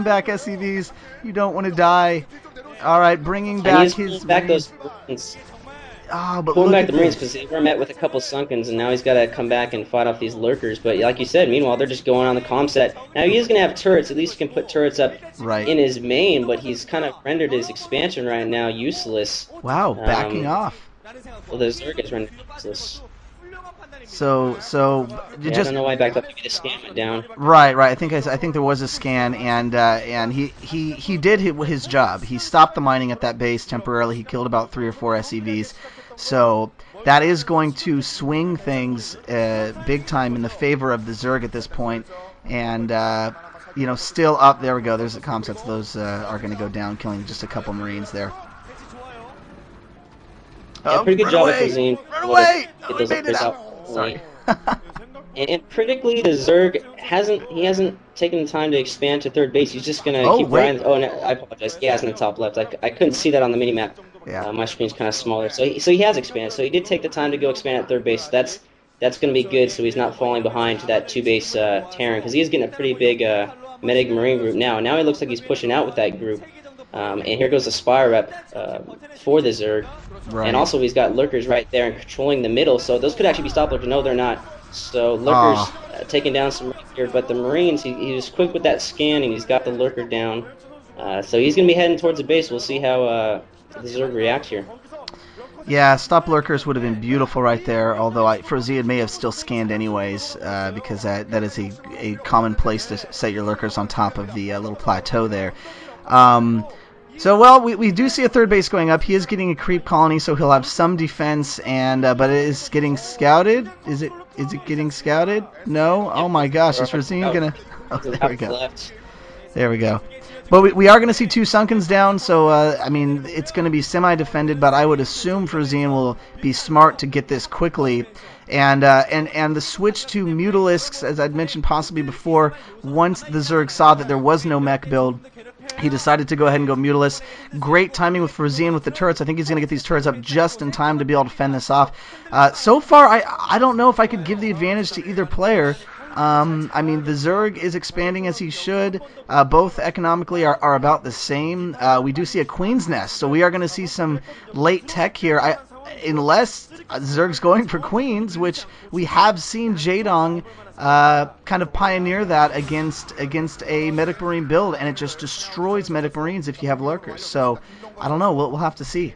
back SCVs. You don't want to die. All right, bringing And back he's his pulling back Marines. those Marines. Ah, but Pulling look back at the Marines because this. they were met with a couple Sunkens, and now he's got to come back and fight off these Lurkers. But like you said, meanwhile, they're just going on the comm set. Now he is going to have turrets. At least he can put turrets up Right. in his main, but he's kind of rendered his expansion right now useless. Wow, backing Um, off. well, the Zerg is rendered useless. So you Yeah, I just don't know why he backed up. Maybe the scan went down. right. I think there was a scan, and he did his job. He stopped the mining at that base temporarily. He killed about 3 or 4 SCVs. So that is going to swing things big time in the favor of the Zerg at this point. And still up. There we go. There's the comm sets. Those are going to go down, killing just a couple Marines there. Yeah, pretty good Run job by away! FrOzean. Run Able to away! get Oh, we those made it upgrades out. out Sorry. early. And critically, the Zerg hasn't taken the time to expand to third base. He's just gonna Oh, keep wait. riding. Oh, no, I apologize. He has in the top left. I couldn't see that on the minimap. Yeah. My screen's kind of smaller. So he has expanded. So he did take the time to go expand at third base. That's gonna be good. So he's not falling behind to that two base Terran because he is getting a pretty big medic marine group now. Now he looks like he's pushing out with that group. And here goes the spy rep for the Zerg. And Right. also he's got lurkers right there and controlling the middle. So those could actually be stop lurkers. No, they're not. So lurkers Oh. taking down some here, but the Marines, he was quick with that scan and he's got the lurker down. So he's going to be heading towards the base. We'll see how the Zerg react here. Yeah, stop lurkers would have been beautiful right there, although FrOzean may have still scanned anyways, because that is a common place to set your lurkers on top of the little plateau there. Well, we do see a third base going up. He is getting a creep colony, so he'll have some defense, but it is getting scouted. Is it getting scouted? No? Oh my gosh, is FrOzean gonna... Oh, there we go. There we go. But we are going to see 2 Sunkens down, so, it's going to be semi-defended, but I would assume FrOzean will be smart to get this quickly. And the switch to Mutalisks, as I'd mentioned possibly before, once the Zerg saw that there was no mech build, he decided to go ahead and go Mutalisk. Great timing with FrOzean with the turrets. I think he's going to get these turrets up just in time to be able to fend this off. So far, I don't know if I could give the advantage to either player. The Zerg is expanding as he should. Both economically are about the same. We do see a Queen's Nest, so we are going to see some late tech here. Unless Zerg's going for Queens, which we have seen Jaedong kind of pioneer that against a Medic Marine build, and it just destroys Medic Marines if you have lurkers. So, I don't know. We'll have to see.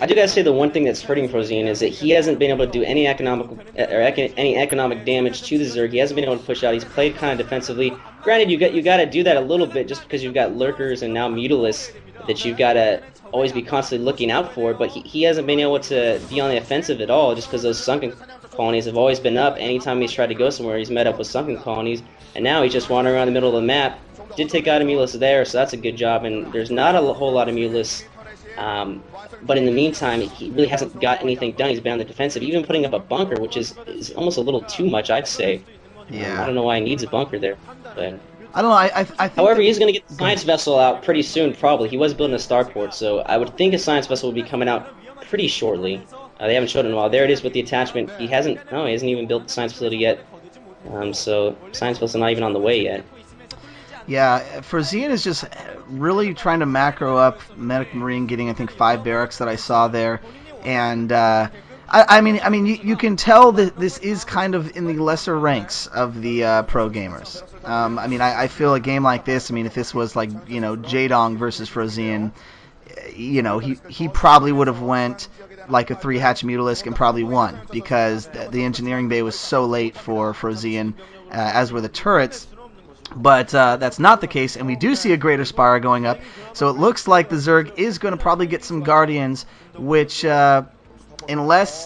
I do gotta say the one thing that's hurting FrOzean is that he hasn't been able to do any any economic damage to the Zerg. He hasn't been able to push out. He's played kind of defensively. Granted, you got to do that a little bit just because you've got lurkers and now Mutalisks that you've got to always be constantly looking out for. But he hasn't been able to be on the offensive at all just because those sunken colonies have always been up. Anytime he's tried to go somewhere, he's met up with sunken colonies, and now he's just wandering around the middle of the map. Did take out a Mutalisk there, so that's a good job. And there's not a whole lot of Mutalisks. But in the meantime, he really hasn't got anything done. He's been on the defensive, even putting up a bunker, which is almost a little too much, I'd say. Yeah. I don't know why he needs a bunker there. But I don't know. I think however, he's going to get the science vessel out pretty soon, probably. He was building a starport, so I would think a science vessel will be coming out pretty shortly. They haven't showed it in a while. There it is with the attachment. He hasn't even built the science facility yet. So science vessel not even on the way yet. Yeah, FrOzean is just really trying to macro up Medic Marine, getting I think 5 barracks that I saw there, and you can tell that this is kind of in the lesser ranks of the pro gamers. I feel a game like this. If this was like Jaedong versus FrOzean, he probably would have went like a 3-hatch Mutalisk and probably won because the engineering bay was so late for FrOzean, as were the turrets. But that's not the case, and we do see a Greater Spire going up. So it looks like the Zerg is going to probably get some Guardians, which, unless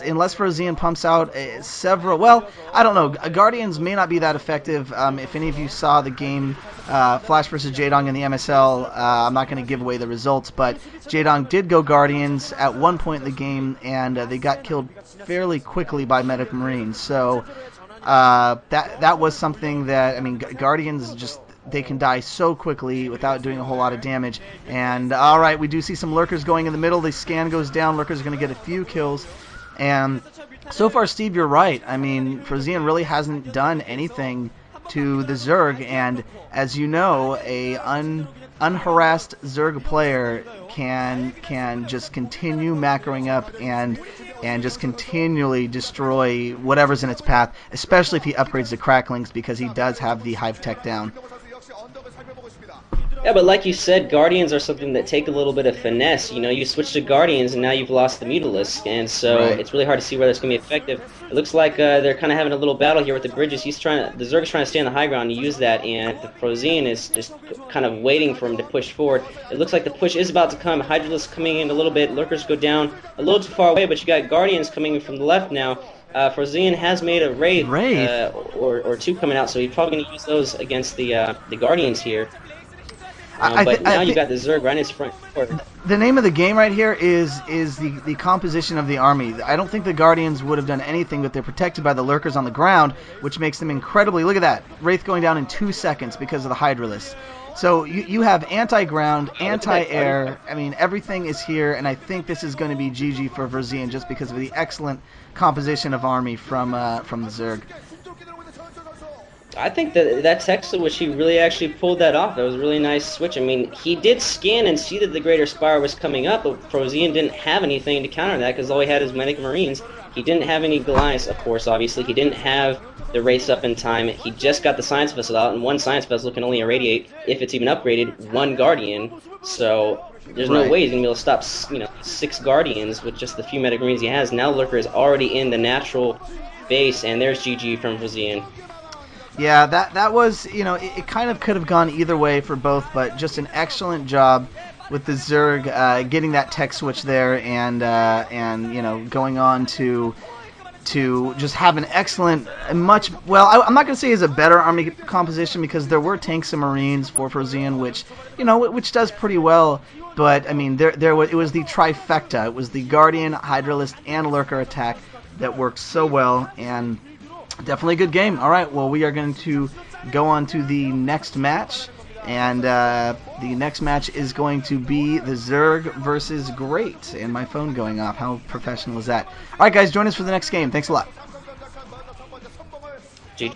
FrOzean pumps out several... Well, I don't know. Guardians may not be that effective. If any of you saw the game Flash versus Jaedong in the MSL, I'm not going to give away the results, but Jaedong did go Guardians at one point in the game, and they got killed fairly quickly by Medic Marines. So... that was something that Guardians just they can die so quickly without doing a whole lot of damage. And all right, we do see some lurkers going in the middle. The scan goes down. Lurkers are going to get a few kills, and so far, Steve, you're right. FrOzean really hasn't done anything to the Zerg, and as you know, a unharassed Zerg player can just continue macroing up and just continually destroy whatever's in its path, especially if he upgrades the Cracklings, because he does have the Hive Tech down. Yeah, but like you said, Guardians are something that take a little bit of finesse. You know, you switch to Guardians, and now you've lost the Mutalisk, and so Right. it's really hard to see whether it's going to be effective. It looks like they're kind of having a little battle here with the bridges. The Zerg's trying to stay on the high ground and use that, and the FrOzean is just kind of waiting for him to push forward. It looks like the push is about to come. Hydralisk coming in a little bit. Lurkers go down a little too far away, but you got Guardians coming in from the left now. FrOzean has made a Wraith, or two coming out, so he's probably going to use those against the Guardians here. But now you got the Zerg right in his front court. The name of the game right here is the composition of the army. I don't think the Guardians would have done anything, but they're protected by the Lurkers on the ground, which makes them incredibly... Look at that. Wraith going down in 2 seconds because of the Hydralisk. So you have anti-ground, anti-air. I mean, everything is here, and I think this is going to be GG for FrOzean just because of the excellent composition of army from the Zerg. I think that tech switch, he really actually pulled that off. That was a really nice switch. I mean, he did scan and see that the Greater Spire was coming up, but FrOzean didn't have anything to counter that because all he had is Medic Marines. He didn't have any Goliaths, of course, obviously. He didn't have the race up in time. He just got the Science Vessel out, and one Science Vessel can only irradiate, if it's even upgraded, one Guardian. So there's no way he's going to be able to stop 6 Guardians with just the few Medic Marines he has. Now Lurker is already in the natural base, and there's GG from FrOzean. Yeah, that was, it kind of could have gone either way for both, but just an excellent job with the Zerg getting that tech switch there and going on to just have an excellent, I'm not going to say is a better army composition because there were tanks and Marines for FrOzean, which does pretty well, but I mean it was the trifecta. It was the Guardian, Hydralisk, and Lurker attack that worked so well, and definitely a good game. All right, well, we are going to go on to the next match, and the next match is going to be the Zerg versus Great. And my phone going off. How professional is that? All right, guys, join us for the next game. Thanks a lot. GG.